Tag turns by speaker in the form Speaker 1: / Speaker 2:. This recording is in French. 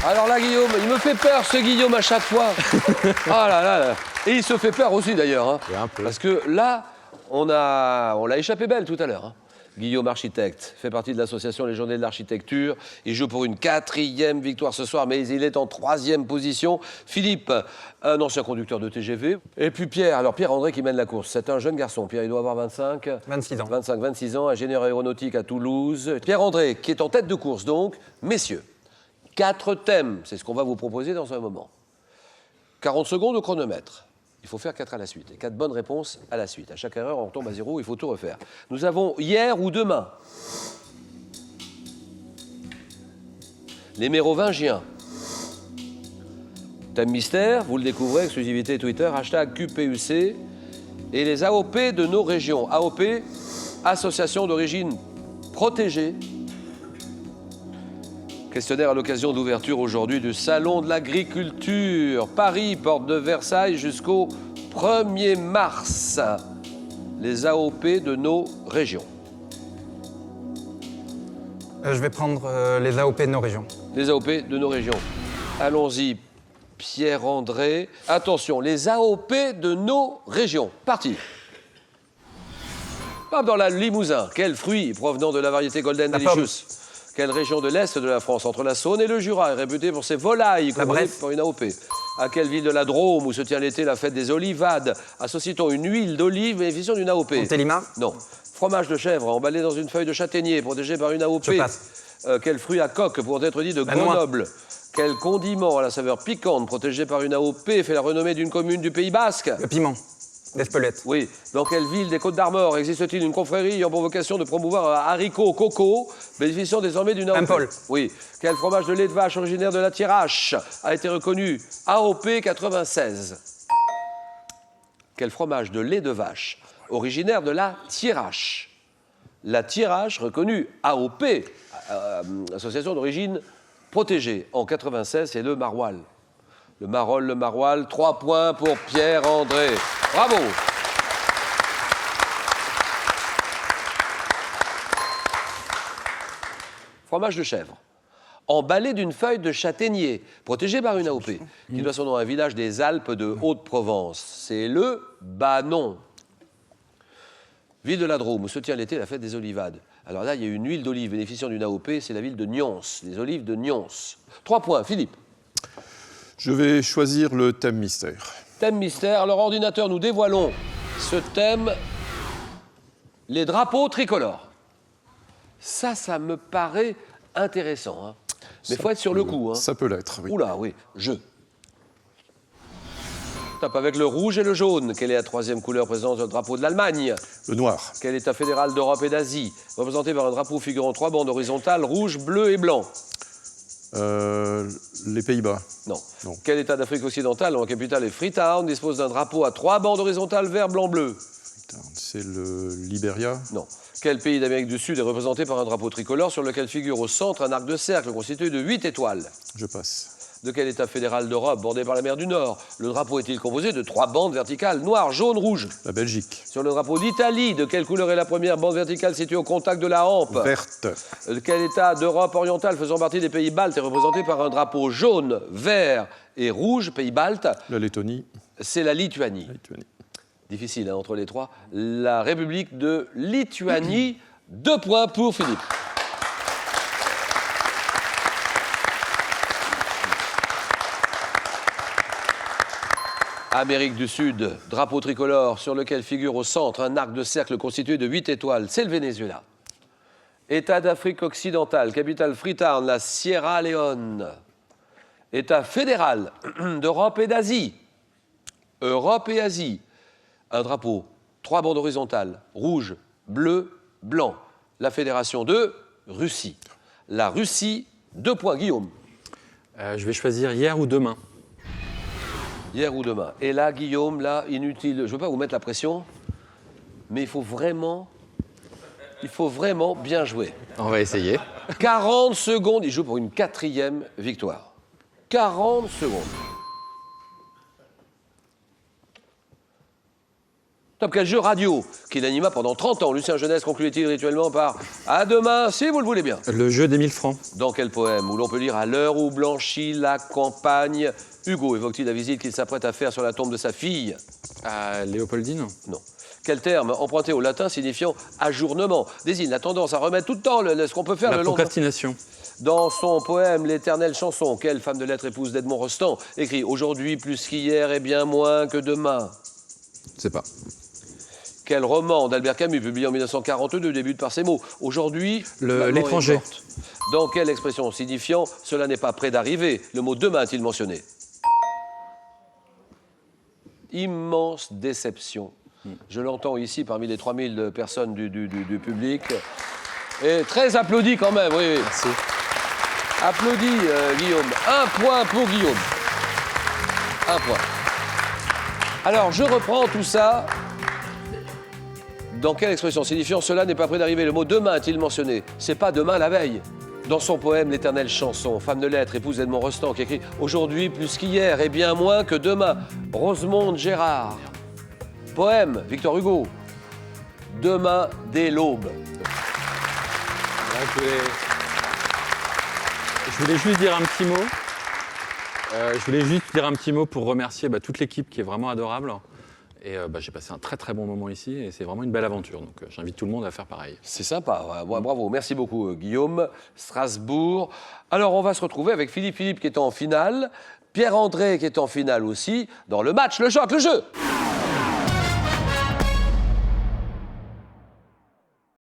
Speaker 1: Alors là, Guillaume, il me fait peur, ce Guillaume, à chaque fois. Ah là là là. Et il se fait peur aussi, d'ailleurs. Hein.
Speaker 2: Un peu.
Speaker 1: Parce que là, on l'a échappé belle tout à l'heure. Hein. Guillaume, architecte, fait partie de l'association Les Journées de l'Architecture. Il joue pour une 4e victoire ce soir, mais il est en 3e position. Philippe, un ancien conducteur de TGV. Et puis Pierre, alors Pierre-André qui mène la course. C'est un jeune garçon. Pierre, il doit avoir 26
Speaker 3: 26 ans.
Speaker 1: 26 ans, ingénieur aéronautique à Toulouse. Pierre-André, qui est en tête de course donc. Messieurs, 4 thèmes, c'est ce qu'on va vous proposer dans un moment. 40 secondes au chronomètre. Il faut faire 4 à la suite. Et 4 bonnes réponses à la suite. À chaque erreur, on retombe à 0, il faut tout refaire. Nous avons hier ou demain. Les Mérovingiens. Thème mystère, vous le découvrez, exclusivité Twitter, hashtag QPUC. Et les AOP de nos régions. AOP, Association d'origine protégée. Questionnaire à l'occasion d'ouverture aujourd'hui du Salon de l'Agriculture. Paris, porte de Versailles jusqu'au 1er mars. Les AOP de nos régions.
Speaker 3: Je vais prendre les AOP de nos régions.
Speaker 1: Les AOP de nos régions. Allons-y, Pierre-André. Attention, les AOP de nos régions. Parti. Pas dans la Limousin. Quel fruit provenant de la variété Golden Delicious? Quelle région de l'Est de la France, entre la Saône et le Jura, est réputée pour ses volailles, commandées pour une AOP? À quelle ville de la Drôme, où se tient l'été la fête des Olivades, associe-t-on une huile d'olive bénéficiant d'une AOP?
Speaker 3: Montélimar?
Speaker 1: Non. Fromage de chèvre emballé dans une feuille de châtaignier, protégé par une AOP.
Speaker 3: Je passe.
Speaker 1: Quel fruit à coque pour être dit de Grenoble? Quel condiment à la saveur piquante, protégé par une AOP, fait la renommée d'une commune du Pays Basque?
Speaker 3: Le piment. L'Espelette.
Speaker 1: Oui. Dans quelle ville des Côtes-d'Armor existe-t-il une confrérie ayant pour vocation de promouvoir un haricot coco, bénéficiant désormais d'une AOP?
Speaker 3: Paimpol.
Speaker 1: Oui. Quel fromage de lait de vache originaire de la Thiérache a été reconnu AOP 96? Quel fromage de lait de vache originaire de la Thiérache? La Thiérache reconnue AOP, Association d'origine protégée. En 96, c'est le maroilles. Le maroilles, 3 points pour Pierre-André. Bravo! Fromage de chèvre, emballé d'une feuille de châtaignier, protégé par une AOP, qui doit son nom à un village des Alpes de Haute-Provence. C'est le Banon. Ville de la Drôme, où se tient l'été la fête des Olivades. Alors là, il y a une huile d'olive bénéficiant d'une AOP, c'est la ville de Nyons, les olives de Nyons. 3 points, Philippe.
Speaker 2: Je vais choisir le thème mystère.
Speaker 1: Thème mystère. Alors, ordinateur, nous dévoilons ce thème, les drapeaux tricolores. Ça me paraît intéressant. Hein. Mais il faut être sur le coup. Hein.
Speaker 2: Ça peut l'être, oui.
Speaker 1: Oula, oui, Tape avec le rouge et le jaune. Quelle est la 3e couleur présente sur le drapeau de l'Allemagne?
Speaker 2: Le noir.
Speaker 1: Quel État fédéral d'Europe et d'Asie, représenté par un drapeau figurant 3 bandes horizontales, rouge, bleu et blanc?
Speaker 2: Les Pays-Bas.
Speaker 1: Non.
Speaker 2: Non.
Speaker 1: Quel État d'Afrique occidentale, dont la capitale est Freetown, dispose d'un drapeau à 3 bandes horizontales vert, blanc, bleu?
Speaker 2: C'est le Libéria.
Speaker 1: Non. Quel pays d'Amérique du Sud est représenté par un drapeau tricolore sur lequel figure au centre un arc de cercle constitué de 8 étoiles?
Speaker 2: Je passe.
Speaker 1: De quel État fédéral d'Europe, bordé par la mer du Nord, le drapeau est-il composé de 3 bandes verticales, noir, jaune, rouge?
Speaker 2: La Belgique.
Speaker 1: Sur le drapeau d'Italie, de quelle couleur est la première bande verticale située au contact de la hampe?
Speaker 2: Verte.
Speaker 1: Quel État d'Europe orientale faisant partie des pays baltes est représenté par un drapeau jaune, vert et rouge, pays baltes?
Speaker 2: La Lettonie.
Speaker 1: C'est la Lituanie.
Speaker 2: La Lituanie.
Speaker 1: Difficile hein, entre les 3. La République de Lituanie, 2 points pour Philippe. Amérique du Sud, drapeau tricolore sur lequel figure au centre un arc de cercle constitué de 8 étoiles, c'est le Venezuela. État d'Afrique occidentale, capitale Freetown, la Sierra Leone. État fédéral d'Europe et d'Asie. Europe et Asie. Un drapeau, 3 bandes horizontales, rouge, bleu, blanc. La fédération de Russie. La Russie, 2 points. Guillaume.
Speaker 4: Je vais choisir hier ou demain.
Speaker 1: Hier ou demain. Et là, Guillaume, là, inutile. Je ne veux pas vous mettre la pression, mais il faut vraiment bien jouer.
Speaker 4: On va essayer.
Speaker 1: 40 secondes, il joue pour une 4e victoire. 40 secondes. Top quel jeu radio qu'il anima pendant 30 ans. Lucien Jeunesse concluait-il rituellement par « À demain, si vous le voulez bien ».
Speaker 4: Le jeu des 1000 francs.
Speaker 1: Dans quel poème où l'on peut lire « À l'heure où blanchit la campagne », Hugo évoque-t-il la visite qu'il s'apprête à faire sur la tombe de sa fille?
Speaker 4: Léopoldine.
Speaker 1: Non. Quel terme emprunté au latin signifiant ajournement désigne la tendance à remettre tout le temps ce qu'on peut faire
Speaker 4: La
Speaker 1: le long de...
Speaker 4: procrastination.
Speaker 1: Dans son poème L'éternelle chanson, quelle femme de lettres épouse d'Edmond Rostand écrit « Aujourd'hui plus qu'hier et bien moins que demain ».
Speaker 4: Je sais pas.
Speaker 1: Quel roman d'Albert Camus, publié en 1942, débute par ces mots « Aujourd'hui, maman est
Speaker 4: L'étranger.
Speaker 1: morte ». Dans quelle expression signifiant « Cela n'est pas près d'arriver », le mot « demain » est-il mentionné? Immense déception. Je l'entends ici parmi les 3000 personnes du public. Et très applaudi quand même, oui.
Speaker 4: Merci.
Speaker 1: Applaudi, Guillaume. 1 point pour Guillaume. 1 point. Alors, je reprends tout ça. Dans quelle expression signifiant cela n'est pas près d'arriver? Le mot demain est-il mentionné? C'est pas demain la veille. Dans son poème L'éternelle chanson, femme de lettres, épouse d'Edmond Rostand, qui écrit Aujourd'hui plus qu'hier et bien moins que demain. Rosemonde Gérard. Poème, Victor Hugo. Demain dès l'aube.
Speaker 4: Voilà, je voulais juste dire un petit mot. Je voulais juste dire un petit mot pour remercier toute l'équipe qui est vraiment adorable. Et j'ai passé un très très bon moment ici et c'est vraiment une belle aventure. Donc j'invite tout le monde à faire pareil.
Speaker 1: C'est sympa, ouais, bravo. Merci beaucoup Guillaume. Strasbourg. Alors on va se retrouver avec Philippe qui est en finale, Pierre-André qui est en finale aussi, dans le match, le choc, le jeu.